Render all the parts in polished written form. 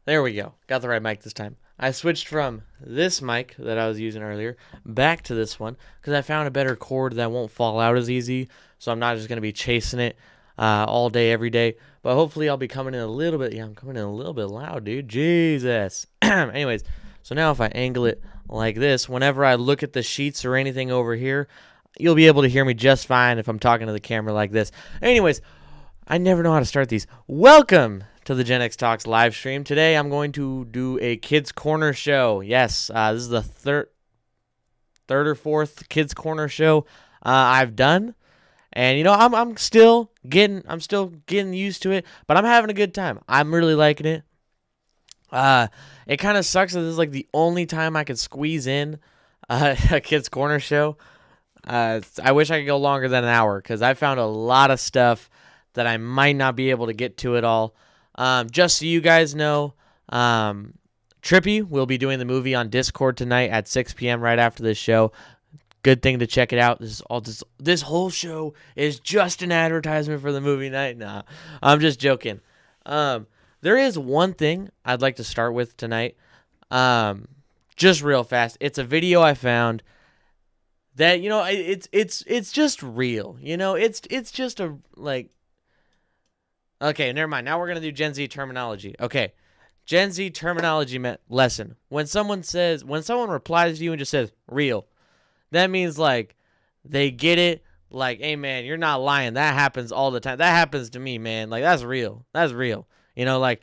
There we go. Got the right mic this time. I switched from this mic that I was using earlier back to this one because I found a better cord that won't fall out as easy. So I'm not just going to be chasing it all day, every day. But hopefully I'll be coming in a little bit. Yeah, I'm coming in a little bit loud, dude. Jesus. Anyways, so now if I angle it like this, whenever I look at the sheets or anything over here, you'll be able to hear me just fine if I'm talking to the camera like this. Anyways, I never know how to start these. Welcome to the Gen X Talks live stream. Today I'm going to do a Kids Corner show. Yes, this is the third or fourth Kids Corner show I've done, and I'm still getting used to it, but I'm having a good time. I'm really liking it. It kind of sucks that this is like the only time I could squeeze in a Kids Corner show. I wish I could go longer than an hour because I found a lot of stuff that I might not be able to get to it all. Just so you guys know, Trippy will be doing the movie on Discord tonight at 6 p.m. right after this show. Good thing to check it out. This whole show is just an advertisement for the movie night. Nah, I'm just joking. There is one thing I'd like to start with tonight. Just real fast. It's a video I found that, it's just real. It's just a, like, okay, never mind. Now we're going to do Gen Z terminology. Okay, Gen Z terminology lesson. When someone replies to you and just says, real, that means, like, they get it. Like, hey, man, you're not lying. That happens all the time. That happens to me, man. Like, that's real. That's real. Like,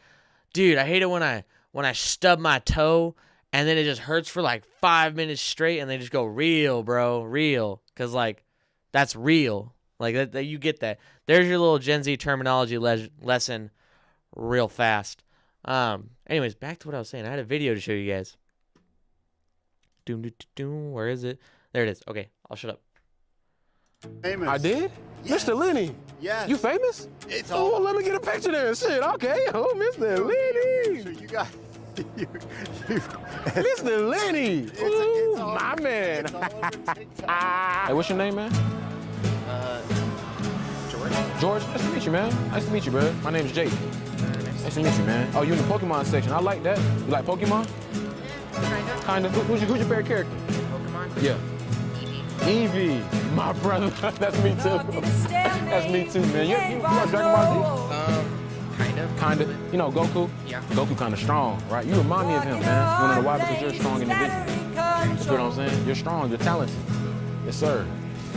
dude, I hate it when I stub my toe and then it just hurts for, like, 5 minutes straight and they just go, real, bro, real. Because, like, that's real. Like, that you get that. There's your little Gen Z terminology lesson real fast. Anyways, back to what I was saying. I had a video to show you guys. Where is it? There it is. Okay, I'll shut up. Famous. I did? Yes. Mr. Lenny. Yes. You famous? It's Oh, all. well, let me get a picture there. Shit, okay. Oh, Mr. Lenny. So you got. Mr. Lenny. Ooh, my man. It's all over TikTok. Hey, what's your name, man? George. George, nice to meet you, man. Nice to meet you, bro. My name's Jake. Nice to meet you, man. Oh, you in the Pokemon section. I like that. You like Pokemon? Kind of. Who's your favorite character? Pokemon? Yeah. Eevee. My brother. That's me, too. That's me, too, man. You watch Dragon Ball Kind of. Z? Kind of. You know, Goku? Yeah. Goku kind of strong, right? You remind me of him, man. You wanna know why? Because you're a strong individual. That's what I'm saying. You're strong. You're talented. Yes, sir.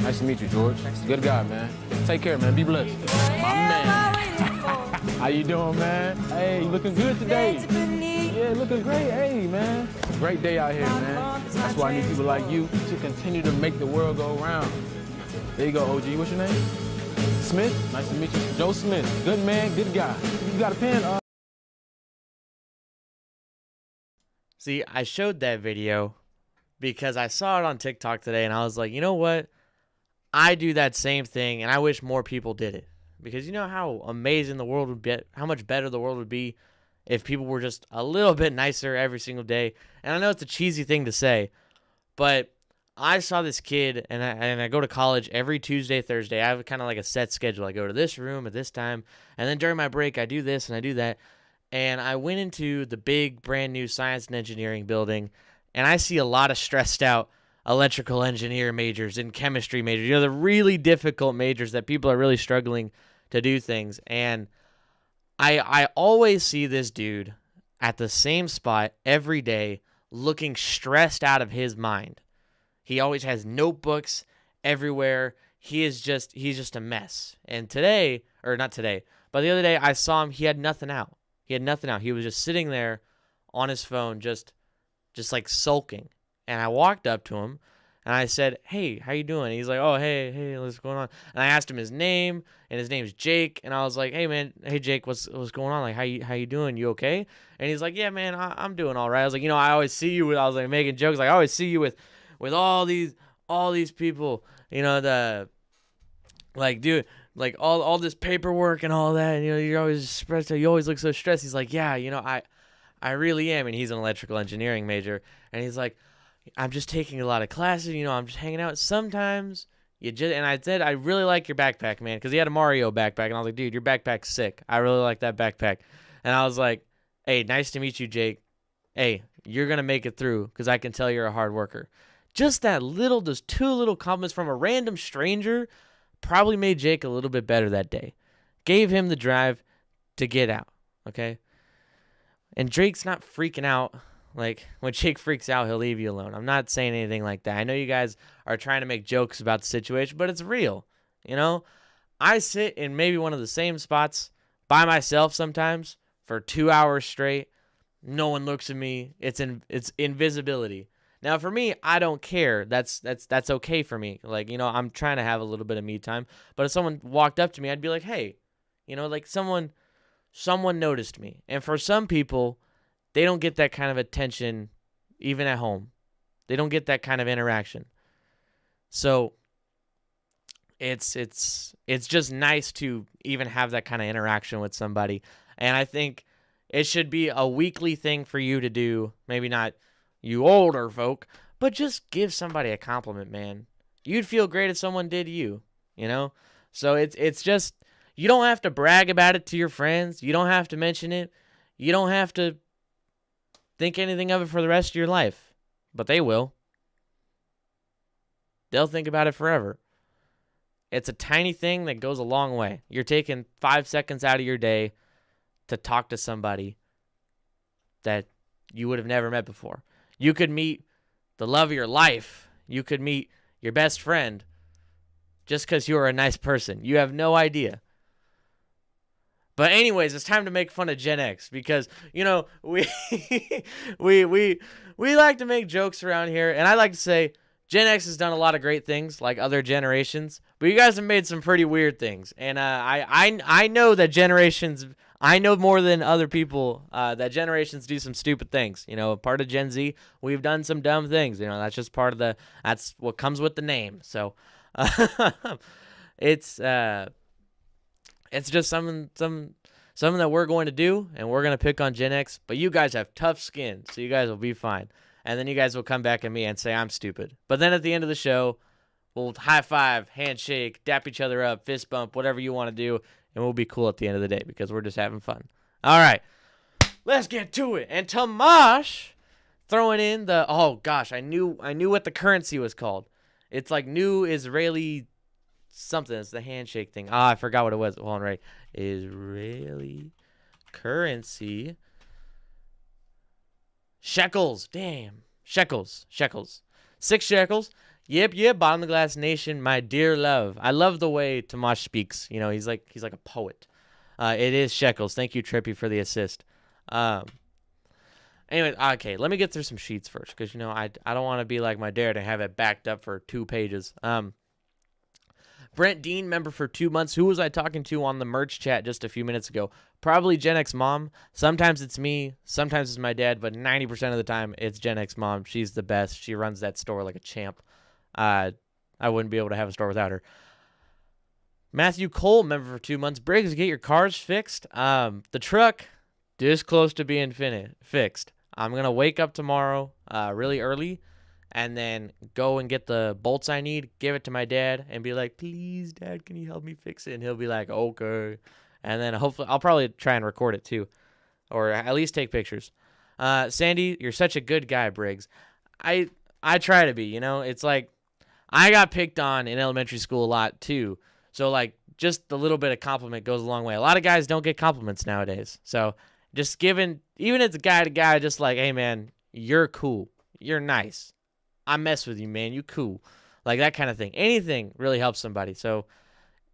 Nice to meet you, George. Good guy, man. Take care, man. Be blessed. My man. How you doing, man? Hey, you looking good today. Yeah, looking great. Hey, man. Great day out here, man. That's why I need people like you to continue to make the world go round. There you go, OG. What's your name? Smith. Nice to meet you. Joe Smith. Good man, good guy. You got a pen? See, I showed that video because I saw it on TikTok today, and I was like, you know what? I do that same thing, and I wish more people did it. Because you know how amazing the world would be, how much better the world would be if people were just a little bit nicer every single day. And I know it's a cheesy thing to say, but I saw this kid, and I go to college every Tuesday, Thursday. I have kind of like a set schedule. I go to this room at this time, and then during my break, I do this and I do that. And I went into the big, brand new science and engineering building, and I see a lot of stressed out electrical engineer majors and chemistry majors, the really difficult majors that people are really struggling to do things. And I always see this dude at the same spot every day looking stressed out of his mind. He always has notebooks everywhere. He's just a mess. And today, or not today, but the other day I saw him, he had nothing out. He was just sitting there on his phone, just like sulking. And I walked up to him, and I said, hey, how you doing? He's like, oh, hey, what's going on? And I asked him his name, and his name's Jake. And I was like, hey, man, hey, Jake, what's going on? Like, how you doing? You okay? And he's like, yeah, man, I'm doing all right. I was like, I always see you with, I was like making jokes. Like, I always see you with all these people, dude, like all this paperwork and all that. And, you're always stressed out. You always look so stressed. He's like, yeah, I really am. And he's an electrical engineering major. And he's like, I'm just taking a lot of classes, I'm just hanging out. Sometimes and I said, I really like your backpack, man, because he had a Mario backpack. And I was like, dude, your backpack's sick. I really like that backpack. And I was like, Hey, nice to meet you, Jake. Hey, you're going to make it through because I can tell you're a hard worker. Just those 2 little compliments from a random stranger probably made Jake a little bit better that day. Gave him the drive to get out, okay? And Drake's not freaking out. Like, when Jake freaks out, he'll leave you alone. I'm not saying anything like that. I know you guys are trying to make jokes about the situation, but it's real, you know? I sit in maybe one of the same spots by myself sometimes for 2 hours straight. No one looks at me. It's invisibility. Now, for me, I don't care. That's okay for me. Like, you know, I'm trying to have a little bit of me time. But if someone walked up to me, I'd be like, hey, you know, like someone noticed me. And for some people, they don't get that kind of attention even at home. They don't get that kind of interaction. So it's just nice to even have that kind of interaction with somebody. And I think it should be a weekly thing for you to do. Maybe not you older folk, but just give somebody a compliment, man. You'd feel great if someone did you, you know? So it's just, you don't have to brag about it to your friends. You don't have to mention it. You don't have to think anything of it for the rest of your life. But they will. They'll think about it forever. It's a tiny thing that goes a long way. You're taking 5 seconds out of your day to talk to somebody that you would have never met before. You could meet the love of your life. You could meet your best friend just because you are a nice person. You have no idea. But anyways, it's time to make fun of Gen X because, you know, we we like to make jokes around here, and I like to say Gen X has done a lot of great things like other generations, but you guys have made some pretty weird things. And I know that I know more than other people that generations do some stupid things. You know, part of Gen Z, we've done some dumb things. You know, that's just that's what comes with the name. So it's just something that we're going to do, and we're going to pick on Gen X. But you guys have tough skin, so you guys will be fine. And then you guys will come back at me and say I'm stupid. But then at the end of the show, we'll high five, handshake, dap each other up, fist bump, whatever you want to do, and we'll be cool at the end of the day because we're just having fun. All right, let's get to it. And Tomash throwing in oh gosh, I knew what the currency was called. It's like new Israeli something. It's the handshake thing. I forgot what it was. Hold on, right? Israeli currency. Shekels. Damn. Shekels. 6 shekels. Yep. Bottom of the glass nation, my dear love. I love the way Tomash speaks. You know, he's like a poet. It is shekels. Thank you, Trippy, for the assist. Anyway, okay, let me get through some sheets first because, you know, I don't want to be like my dad and have it backed up for 2 pages. Brent Dean, member for 2 months. Who was I talking to on the merch chat just a few minutes ago? Probably Gen X mom. Sometimes it's me. Sometimes it's my dad. But 90% of the time, it's Gen X mom. She's the best. She runs that store like a champ. I wouldn't be able to have a store without her. Matthew Cole, member for 2 months. Briggs, get your cars fixed. The truck, this close to being fixed. I'm going to wake up tomorrow really early. And then go and get the bolts I need, give it to my dad, and be like, please, Dad, can you help me fix it? And he'll be like, okay. And then hopefully, I'll probably try and record it too, or at least take pictures. Sandy, you're such a good guy, Briggs. I try to be, you know? It's like, I got picked on in elementary school a lot too. So, like, just a little bit of compliment goes a long way. A lot of guys don't get compliments nowadays. So, just giving, even if it's guy to guy, just like, hey, man, you're cool. You're nice. I mess with you, man. You cool. Like that kind of thing. Anything really helps somebody. So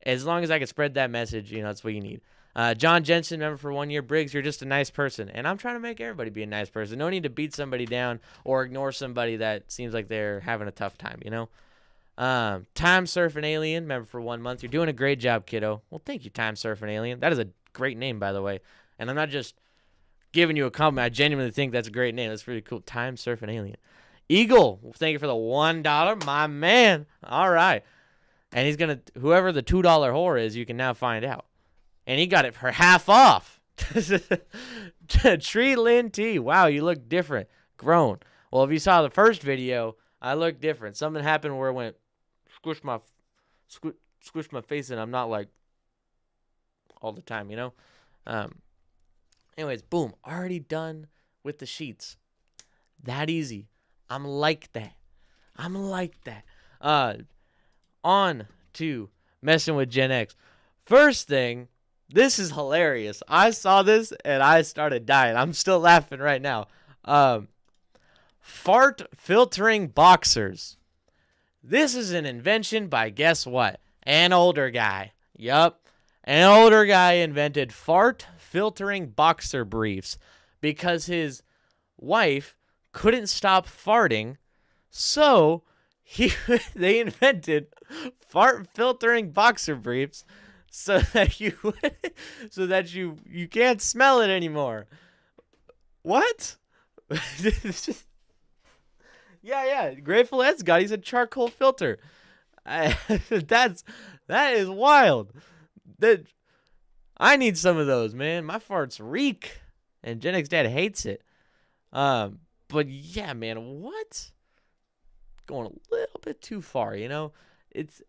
as long as I can spread that message, you know, that's what you need. John Jensen, member for 1 year. Briggs, you're just a nice person. And I'm trying to make everybody be a nice person. No need to beat somebody down or ignore somebody that seems like they're having a tough time, you know? Time Surfing Alien, member for 1 month. You're doing a great job, kiddo. Well, thank you, Time Surfing Alien. That is a great name, by the way. And I'm not just giving you a compliment. I genuinely think that's a great name. That's really cool. Time Surfing Alien. Eagle, thank you for the $1, my man. All right. And he's going to, whoever the $2 whore is, you can now find out. And he got it for half off. Tree Lynn T. Wow, you look different. Grown. Well, if you saw the first video, I look different. Something happened where it went squish my face, and I'm not like all the time, you know? Anyways, boom, already done with the sheets. That easy. I'm like that. On to messing with Gen X. First thing, this is hilarious. I saw this and I started dying. I'm still laughing right now. Fart filtering boxers. This is an invention by guess what? An older guy. Yup. An older guy invented fart filtering boxer briefs because his wife couldn't stop farting, so they invented fart filtering boxer briefs so that you can't smell it anymore. What? Yeah. Grateful Ed's got. He's a charcoal filter. That is wild. I need some of those, man. My farts reek, and Gen X Dad hates it. But yeah, man, what? Going a little bit too far, you know? It's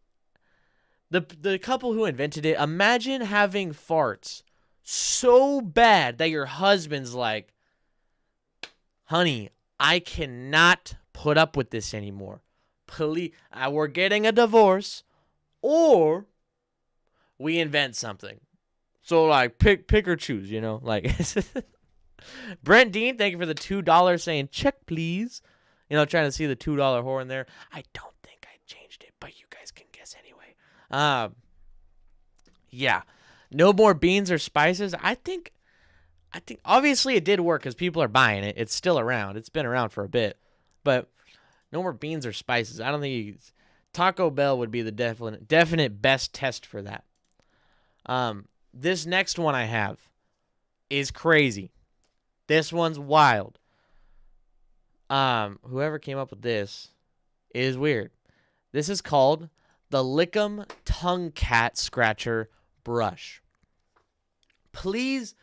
the couple who invented it. Imagine having farts so bad that your husband's like, honey, I cannot put up with this anymore. Please, we're getting a divorce, or we invent something. So like pick or choose, you know? Like Brent Dean, thank you for the $2 saying check please. You know, trying to see the $2 whore in there. I don't think I changed it, but you guys can guess anyway. Yeah. No more beans or spices. I think obviously it did work because people are buying it. It's still around. It's been around for a bit. But no more beans or spices. I don't think Taco Bell would be the definite best test for that. This next one I have is crazy. This one's wild. Whoever came up with this is weird. This is called the Lickum Tongue Cat Scratcher Brush. Please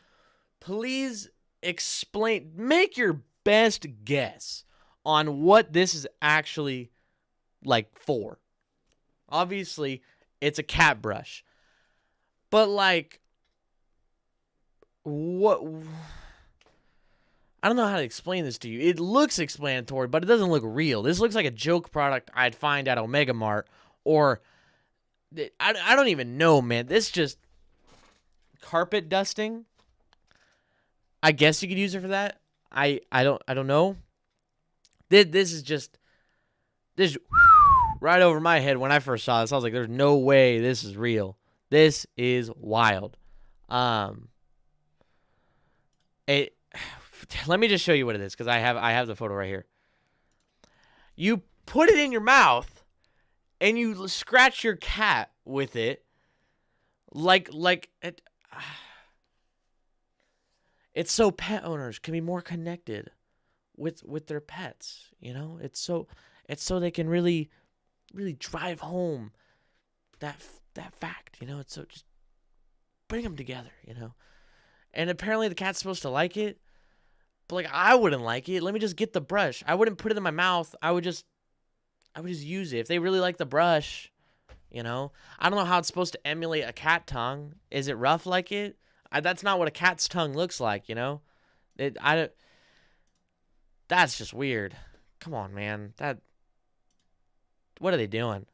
explain, make your best guess on what this is actually like for. Obviously, it's a cat brush. But like, what? I don't know how to explain this to you. It looks explanatory, but it doesn't look real. This looks like a joke product I'd find at Omega Mart, or I don't even know, man. This just carpet dusting. I guess you could use it for that. I don't know. This is just right over my head when I first saw this. I was like, there's no way this is real. This is wild. Let me just show you what it is, because I have the photo right here. You put it in your mouth and you scratch your cat with it, like it. It's so pet owners can be more connected with their pets. You know, it's so they can really drive home that fact. You know, it's so just bring them together. You know, and apparently the cat's supposed to like it. But like, I wouldn't like it. Let me just get the brush. I wouldn't put it in my mouth. I would just use it. If they really like the brush, you know. I don't know how it's supposed to emulate a cat tongue. Is it rough like it? That's not what a cat's tongue looks like, you know. That's just weird. Come on, man. What are they doing?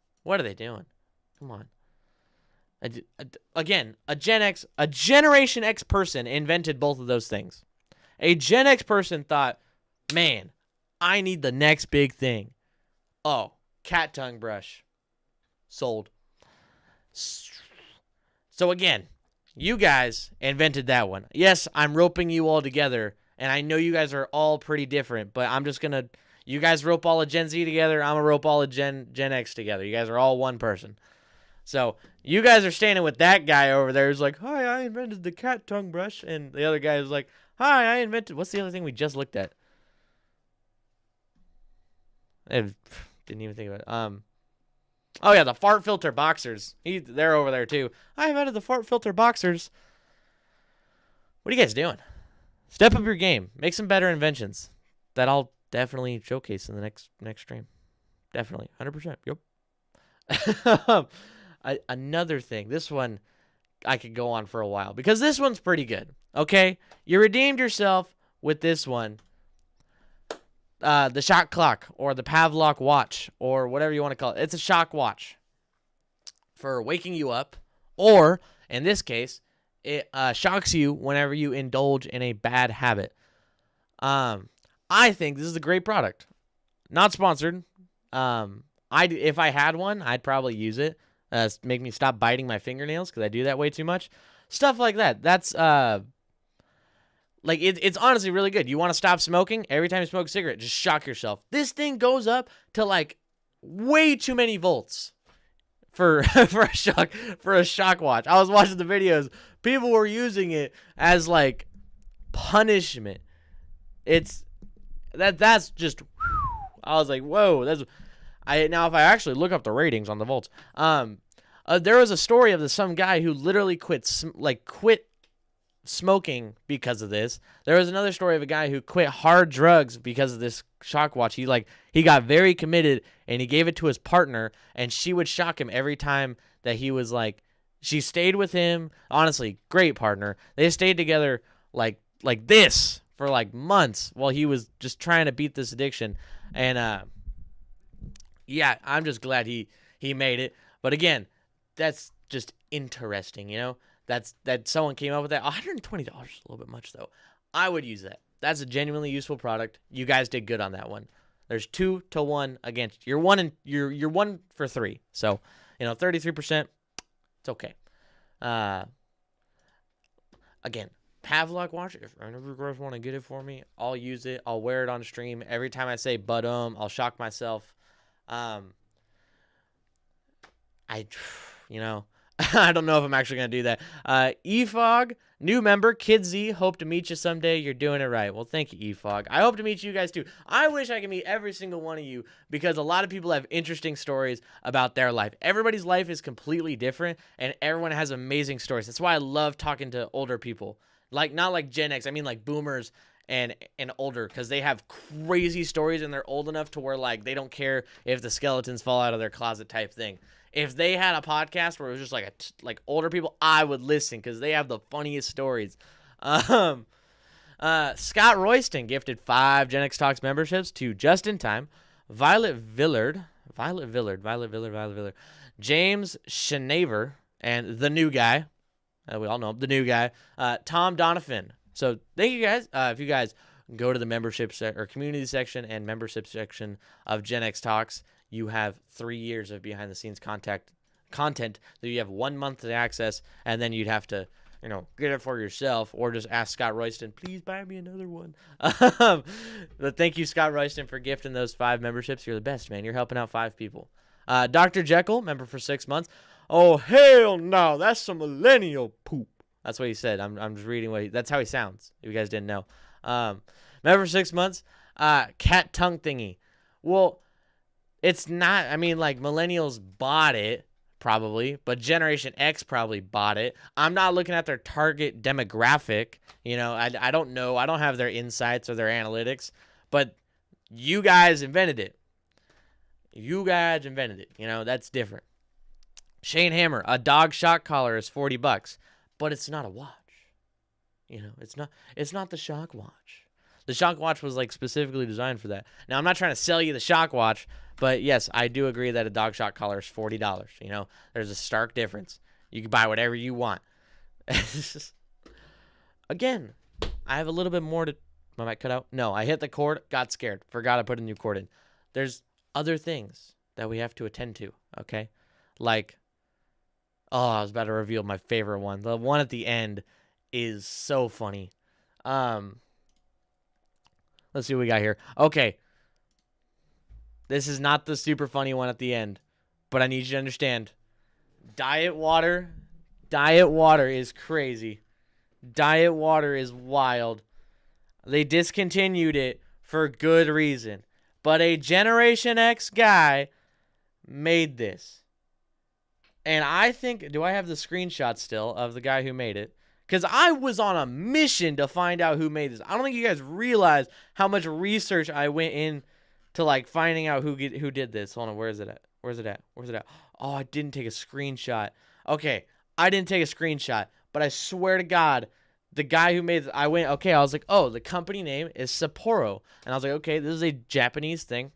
Come on. Again, a Generation X person invented both of those things. A Gen X person thought, man, I need the next big thing. Oh, cat tongue brush. Sold. So again, you guys invented that one. Yes, I'm roping you all together, and I know you guys are all pretty different, but I'm just going to, you guys rope all of Gen Z together, I'm going to rope all of Gen X together. You guys are all one person. So you guys are standing with that guy over there who's like, hi, I invented the cat tongue brush, and the other guy is like, hi, I invented... What's the other thing we just looked at? I didn't even think about it. Oh, yeah, the fart filter boxers. They're over there, too. I invented the fart filter boxers. What are you guys doing? Step up your game. Make some better inventions that I'll definitely showcase in the next stream. Definitely. 100%. Yep. Another thing. This one I could go on for a while, because this one's pretty good. Okay? You redeemed yourself with this one. The shot clock or the Pavlov watch or whatever you want to call it. It's a shock watch for waking you up, or in this case, it shocks you whenever you indulge in a bad habit. I think this is a great product. Not sponsored. If I had one, I'd probably use it. Make me stop biting my fingernails because I do that way too much. Stuff like that. That's like it's honestly really good. You want to stop smoking? Every time you smoke a cigarette, just shock yourself. This thing goes up to like way too many volts for for a shock watch. I was watching the videos. People were using it as like punishment. That's just. I was like, whoa. Now if I actually look up the ratings on the volts, there was a story of some guy who literally quit smoking because of this. There was another story of a guy who quit hard drugs because of this shock watch. He got very committed and he gave it to his partner, and she would shock him every time that he was like, she stayed with him. Honestly, great partner. They stayed together like this for like months while he was just trying to beat this addiction. And yeah, I'm just glad he made it. But again, that's just interesting, you know? That someone came up with that. $120 is a little bit much though. I would use that. That's a genuinely useful product. You guys did good on that one. There's 2-1 against. You're 1 for 3. So, 33%. It's okay. Again, Pavlov Watch. If any of you guys want to get it for me, I'll use it. I'll wear it on stream. Every time I say "but," I'll shock myself. I don't know if I'm actually going to do that. EFOG, new member, Kidz, hope to meet you someday. You're doing it right. Well, thank you, EFOG. I hope to meet you guys too. I wish I could meet every single one of you because a lot of people have interesting stories about their life. Everybody's life is completely different, and everyone has amazing stories. That's why I love talking to older people. Like, not like Gen X. I mean, like boomers and older, because they have crazy stories, and they're old enough to where, like, they don't care if the skeletons fall out of their closet type thing. If they had a podcast where it was just like older people, I would listen because they have the funniest stories. Scott Royston gifted 5 Gen X Talks memberships to Just in Time, Violet Villard, James Schnaver, and the new guy. We all know him, the new guy, Tom Donovan. So thank you guys. If you guys go to the membership or community section and membership section of Gen X Talks, you have 3 years of behind the scenes content that you have 1 month to access, and then you'd have to, get it for yourself or just ask Scott Royston, please buy me another one. But thank you, Scott Royston, for gifting those 5 memberships. You're the best, man. You're helping out 5 people. Dr. Jekyll, member for 6 months. Oh, hell no. That's some millennial poop. That's what he said. I'm just reading that's how he sounds, if you guys didn't know. Member for 6 months. Cat tongue thingy. Well, it's not, millennials bought it, probably, but Generation X probably bought it. I'm not looking at their target demographic. I don't know. I don't have their insights or their analytics, but you guys invented it. That's different. Shane Hammer, a dog shock collar is $40, but it's not a watch. It's not the shock watch. The shock watch was specifically designed for that. Now, I'm not trying to sell you the shock watch, but yes, I do agree that a dog shock collar is $40. There's a stark difference. You can buy whatever you want. Again, I have a little bit more to. My mic cut out? No, I hit the cord, got scared, forgot I put a new cord in. There's other things that we have to attend to, okay? I was about to reveal my favorite one. The one at the end is so funny. Let's see what we got here. Okay. This is not the super funny one at the end, but I need you to understand. Diet water is crazy. Diet water is wild. They discontinued it for good reason. But a Generation X guy made this. And I think, do I have the screenshot still of the guy who made it? Because I was on a mission to find out who made this. I don't think you guys realize how much research I went in to finding out who did this. Hold on, where is it at? Oh, I didn't take a screenshot. Okay, I didn't take a screenshot, but I swear to God, the guy who made, I was like, oh, the company name is Sapporo. And I was like, okay, this is a Japanese thing.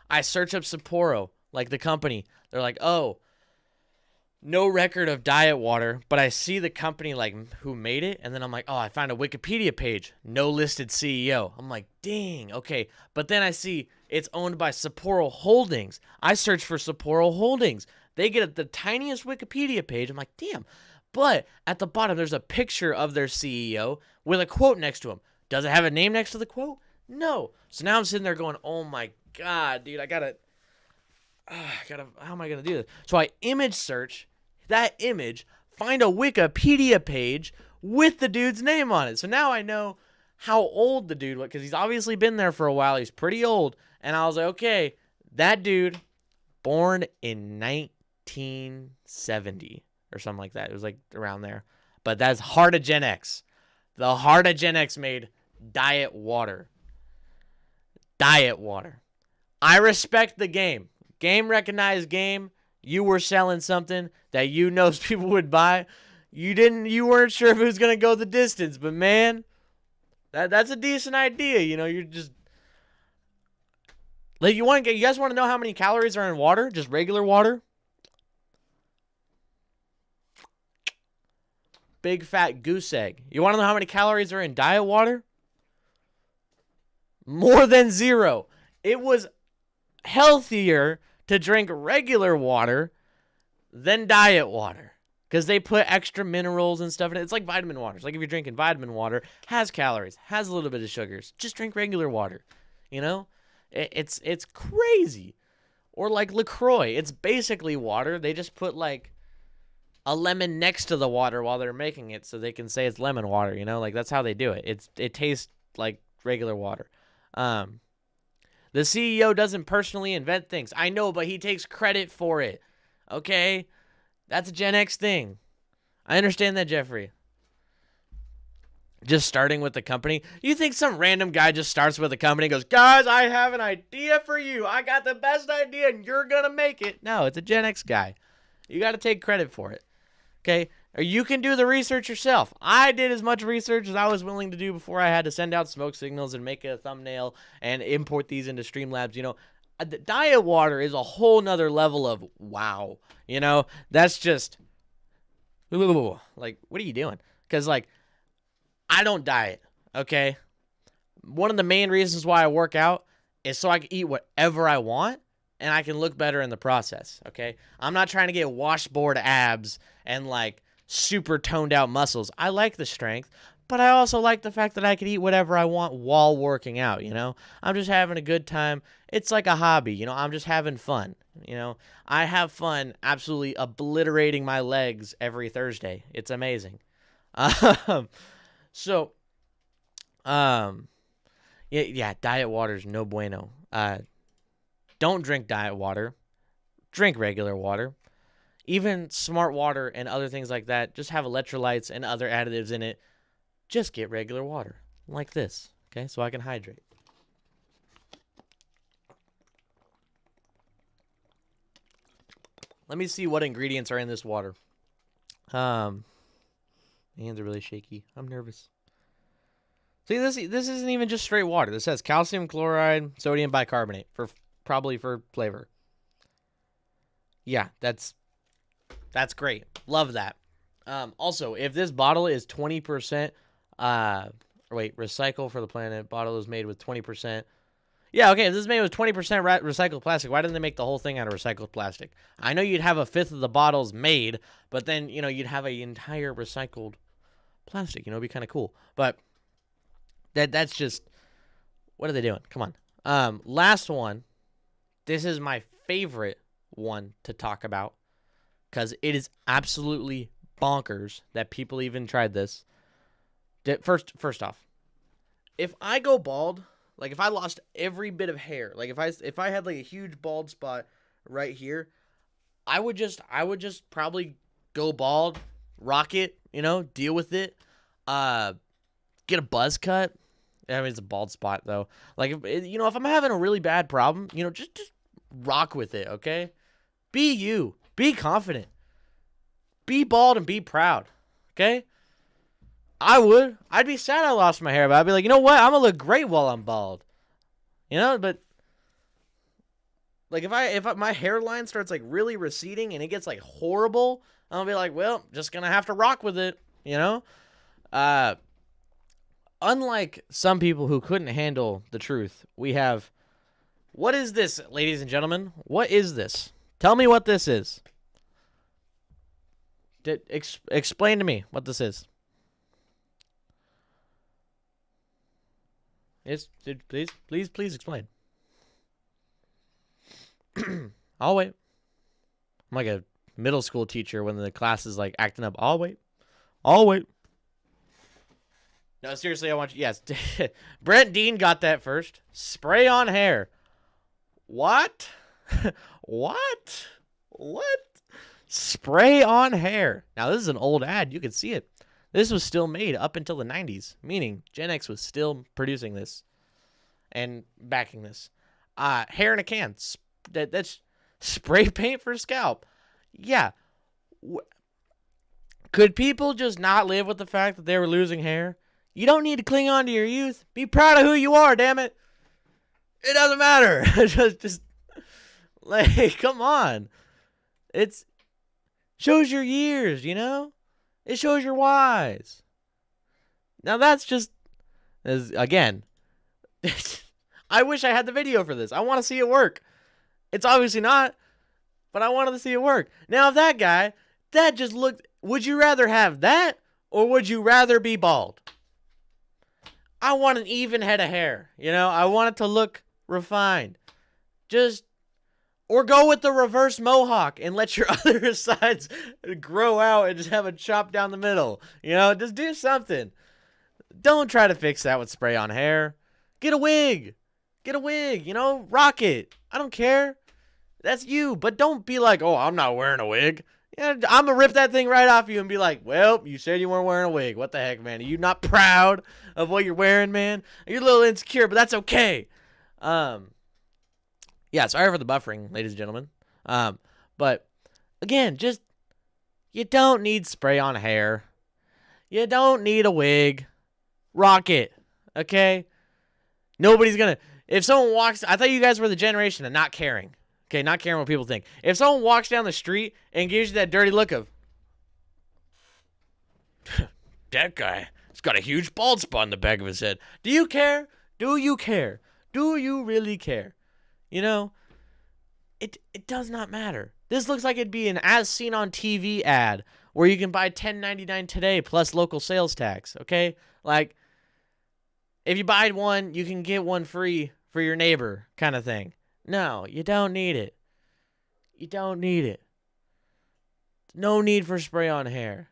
I search up Sapporo, like the company. They're like, oh, no record of diet water, but I see the company like who made it, and then I'm like, oh, I found a Wikipedia page, no listed CEO. I'm like, dang, okay. But then I see it's owned by Sapporo Holdings. I search for Sapporo Holdings. They get the tiniest Wikipedia page. I'm like, damn. But at the bottom, there's a picture of their CEO with a quote next to him. Does it have a name next to the quote? No. So now I'm sitting there going, oh my God, dude, how am I going to do this? So I image search that image, find a Wikipedia page with the dude's name on it. So now I know how old the dude was, because he's obviously been there for a while. He's pretty old. And I was like, okay, that dude, born in 1970 or something like that. It was like around there. But that's Heart of Gen X. The Heart of Gen X made diet water. Diet water. I respect the game. Game recognized game. You were selling something that you know people would buy. You weren't sure if it was going to go the distance, but man, that's a decent idea. You know, you're just like, you guys want to know how many calories are in water? Just regular water? Big fat goose egg. You want to know how many calories are in diet water? More than 0. It was healthier to drink regular water than diet water, because they put extra minerals and stuff in it. It's like vitamin water. It's like if you're drinking vitamin water, has calories, has a little bit of sugars. Just drink regular water. You know, it's crazy. Or like LaCroix, it's basically water. They just put like a lemon next to the water while they're making it, so they can say it's lemon water. You know, like that's how they do it. It tastes like regular water. The CEO doesn't personally invent things. I know, but he takes credit for it. Okay? That's a Gen X thing. I understand that, Jeffrey. Just starting with the company. You think some random guy just starts with a company and goes, guys, I have an idea for you. I got the best idea and you're going to make it. No, it's a Gen X guy. You got to take credit for it. Okay? Or you can do the research yourself. I did as much research as I was willing to do before I had to send out smoke signals and make a thumbnail and import these into Streamlabs. You know, the diet water is a whole nother level of wow. You know, that's just like, what are you doing? Because like, I don't diet. Okay. One of the main reasons why I work out is so I can eat whatever I want and I can look better in the process. Okay. I'm not trying to get washboard abs and like super toned out muscles. I like the strength, but I also like the fact that I can eat whatever I want while working out, you know? I'm just having a good time. It's like a hobby, you know? I'm just having fun, you know? I have fun absolutely obliterating my legs every Thursday. It's amazing. Yeah, diet water's no bueno. Don't drink diet water. Drink regular water. Even smart water and other things like that, just have electrolytes and other additives in it. Just get regular water, like this, okay? So I can hydrate. Let me see what ingredients are in this water. My hands are really shaky. I'm nervous. See, this isn't even just straight water. This has calcium chloride, sodium bicarbonate, probably for flavor. Yeah, that's great. Love that. Also, if this bottle is 20%, recycle for the planet. Bottle is made with 20%. Yeah, okay, if this is made with 20% recycled plastic, why didn't they make the whole thing out of recycled plastic? I know you'd have a fifth of the bottles made, but then, you know, you'd have an entire recycled plastic. You know, it'd be kind of cool. But that's just, what are they doing? Come on. Last one. This is my favorite one to talk about, because it is absolutely bonkers that people even tried this. First off, if I go bald, like if I lost every bit of hair, like if I had like a huge bald spot right here, I would just probably go bald, rock it, you know, deal with it, get a buzz cut. I mean, it's a bald spot though. Like, if I'm having a really bad problem, you know, just rock with it, okay? Be you. Be confident. Be bald and be proud, okay? I would. I'd be sad I lost my hair, but I'd be like, you know what? I'm gonna look great while I'm bald. You know, but like if my hairline starts like really receding and it gets like horrible, I'll be like, well, just gonna have to rock with it. You know. Unlike some people who couldn't handle the truth, we have. What is this, ladies and gentlemen? What is this? Tell me what this is. Explain to me what this is. Please explain. I'll wait. I'm like a middle school teacher when the class is like acting up. I'll wait. No, seriously, I want you. Yes. Brent Dean got that first. Spray on hair. What? What? Spray on hair. Now, this is an old ad. You can see it. This was still made up until the 90s, meaning Gen X was still producing this and backing this. Hair in a can. That's spray paint for scalp. Yeah. Could people just not live with the fact that they were losing hair? You don't need to cling on to your youth. Be proud of who you are, damn it. It doesn't matter. just like, come on. It shows your years, you know? It shows you're wise. Now that's just, again, I wish I had the video for this. I want to see it work. It's obviously not, but I wanted to see it work. Now, if that just looked, would you rather have that or would you rather be bald? I want an even head of hair, you know? I want it to look refined. Or go with the reverse mohawk and let your other sides grow out and just have a chop down the middle. You know, just do something. Don't try to fix that with spray on hair. Get a wig, you know? Rock it. I don't care. That's you. But don't be like, oh, I'm not wearing a wig. Yeah, I'm going to rip that thing right off you and be like, well, you said you weren't wearing a wig. What the heck, man? Are you not proud of what you're wearing, man? You're a little insecure, but that's okay. Yeah, sorry for the buffering, ladies and gentlemen. But, again, you don't need spray on hair. You don't need a wig. Rock it, okay? Nobody's going to... If someone walks... I thought you guys were the generation of not caring. Okay, not caring what people think. If someone walks down the street and gives you that dirty look of, that guy has got a huge bald spot on the back of his head. Do you care? Do you care? Do you really care? You know, it does not matter. This looks like it'd be an as seen on TV ad where you can buy $10.99 today plus local sales tax, okay? Like, if you buy one, you can get one free for your neighbor kind of thing. No, you don't need it. You don't need it. No need for spray on hair.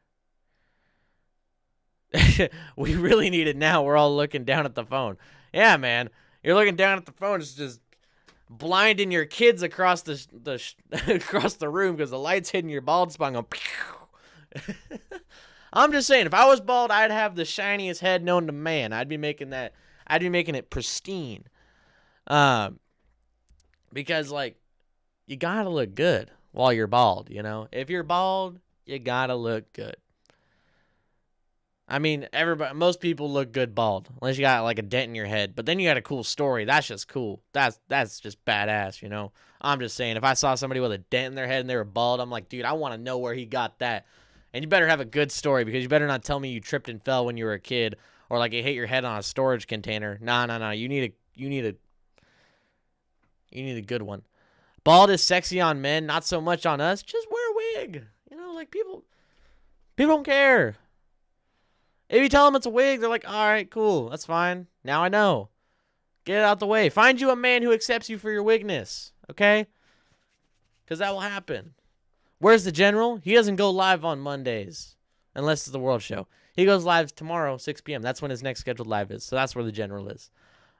We really need it now. We're all looking down at the phone. Yeah, man. You're looking down at the phone. It's just blinding your kids across across the room because the light's hitting your bald spot. Going, I'm just saying, if I was bald, I'd have the shiniest head known to man. I'd be making it pristine. Because, like, you gotta look good while you're bald, you know? If you're bald, you gotta look good. I mean, most people look good bald, unless you got, like, a dent in your head. But then you got a cool story. That's just cool. That's just badass, you know? I'm just saying, if I saw somebody with a dent in their head and they were bald, I'm like, dude, I want to know where he got that. And you better have a good story, because you better not tell me you tripped and fell when you were a kid, or, like, you hit your head on a storage container. No. You need a good one. Bald is sexy on men, not so much on us. Just wear a wig. You know, like, people don't care. If you tell them it's a wig, they're like, all right, cool. That's fine. Now I know. Get it out the way. Find you a man who accepts you for your wigness, okay? Because that will happen. Where's the general? He doesn't go live on Mondays, unless it's the World Show. He goes live tomorrow, 6 p.m. That's when his next scheduled live is. So that's where the general is.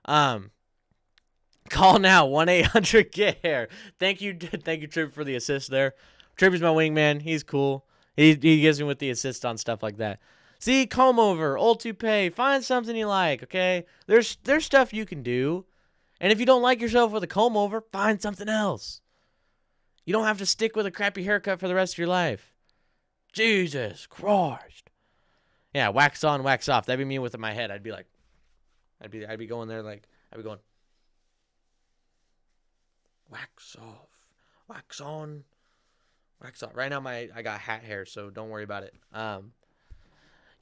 Call now, 1-800-GET-HAIR. Thank you, Trip, for the assist there. Trip is my wingman. He's cool. He gives me with the assist on stuff like that. See, comb over, old toupee, find something you like, okay? There's stuff you can do. And if you don't like yourself with a comb over, find something else. You don't have to stick with a crappy haircut for the rest of your life. Jesus Christ. Yeah, wax on, wax off. That'd be me with my head. I'd be like, I'd be going there like, I'd be going, wax off, wax on, wax off. Right now I got hat hair, so don't worry about it.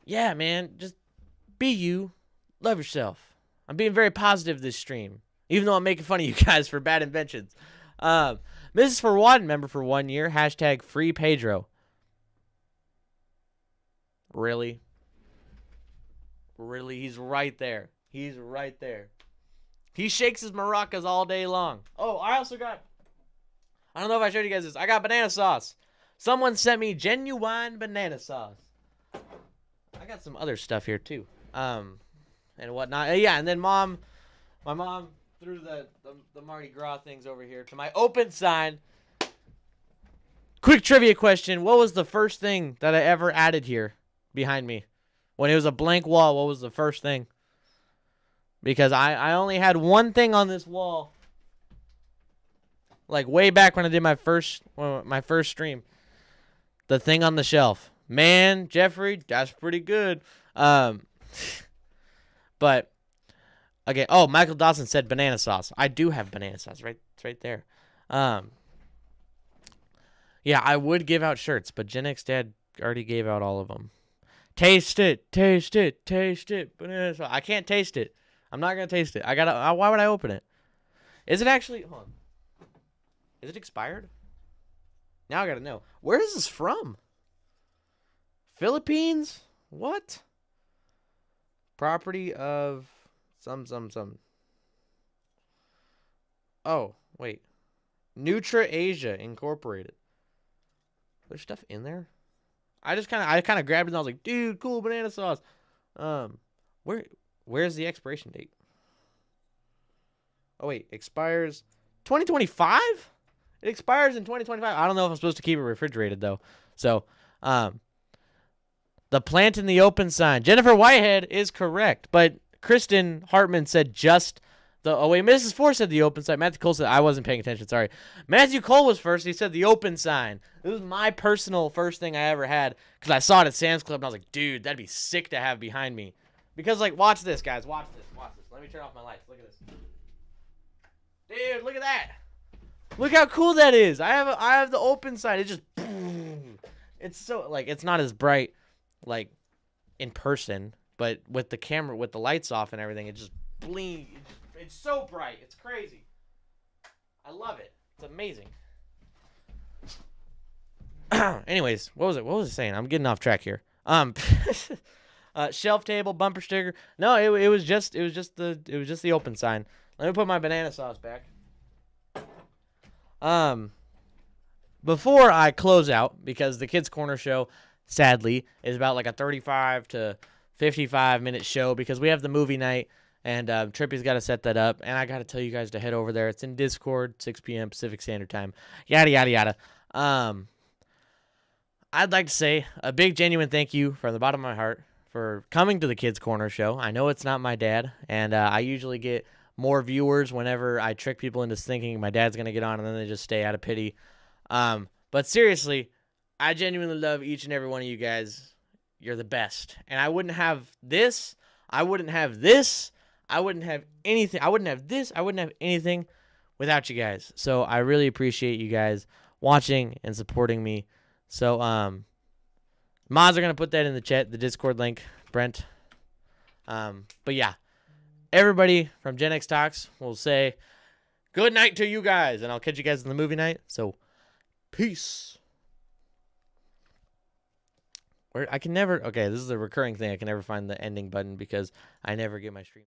Yeah, man, just be you. Love yourself. I'm being very positive this stream, even though I'm making fun of you guys for bad inventions. Mrs. For One, member for 1 year. Hashtag free Pedro. Really? Really? He's right there. He's right there. He shakes his maracas all day long. Oh, I also got, I don't know if I showed you guys this. I got banana sauce. Someone sent me genuine banana sauce. I got some other stuff here too. And whatnot. Yeah, and then my mom threw the Mardi Gras things over here to my open sign. Quick trivia question. What was the first thing that I ever added here behind me? When it was a blank wall, what was the first thing? Because I only had one thing on this wall. Like way back when I did my first stream. The thing on the shelf. Man, Jeffrey, that's pretty good. But okay. Oh, Michael Dawson said banana sauce. I do have banana sauce, right? It's right there. Yeah, I would give out shirts, but Gen X Dad already gave out all of them. Taste it, taste it, taste it. Banana sauce. I can't taste it. I'm not gonna taste it. Why would I open it? Is it actually? Hold on. Is it expired? Now I gotta know. Where is this from? Philippines? What? Property of some. Oh, wait. Nutra Asia Incorporated. There's stuff in there? I kind of grabbed it and I was like, dude, cool banana sauce. Where's the expiration date? Oh wait, expires 2025? It expires in 2025. I don't know if I'm supposed to keep it refrigerated though. So, the plant in the open sign. Jennifer Whitehead is correct, but Kristen Hartman said just the. Oh wait, Mrs. Four said the open sign. Matthew Cole said I wasn't paying attention. Sorry, Matthew Cole was first. He said the open sign. It was my personal first thing I ever had because I saw it at Sam's Club and I was like, dude, that'd be sick to have behind me. Because like, watch this, guys. Watch this. Watch this. Let me turn off my lights. Look at this. Dude, look at that. Look how cool that is. I have the open sign. It just. It's so like it's not as bright. Like in person, but with the camera, with the lights off and everything, it just bling. It's so bright. It's crazy. I love it. It's amazing. Anyways, what was it saying? I'm getting off track here. Shelf table, bumper sticker. No, it was just the open sign. Let me put my banana sauce back. Before I close out, because the Kids Corner show, sadly, is about like a 35 to 55 minute show because we have the movie night and Trippy's got to set that up. And I got to tell you guys to head over there. It's in Discord, 6 p.m. Pacific Standard Time. Yada, yada, yada. I'd like to say a big, genuine thank you from the bottom of my heart for coming to the Kids Corner show. I know it's not my dad, and I usually get more viewers whenever I trick people into thinking my dad's going to get on, and then they just stay out of pity. But seriously, I genuinely love each and every one of you guys. You're the best. And I wouldn't have this. I wouldn't have this. I wouldn't have anything. I wouldn't have this. I wouldn't have anything without you guys. So I really appreciate you guys watching and supporting me. So, mods are going to put that in the chat, the Discord link, Brent. But yeah, everybody from Gen X Talks will say good night to you guys, and I'll catch you guys in the movie night. So, peace. I can never, okay, this is a recurring thing. I can never find the ending button because I never get my stream.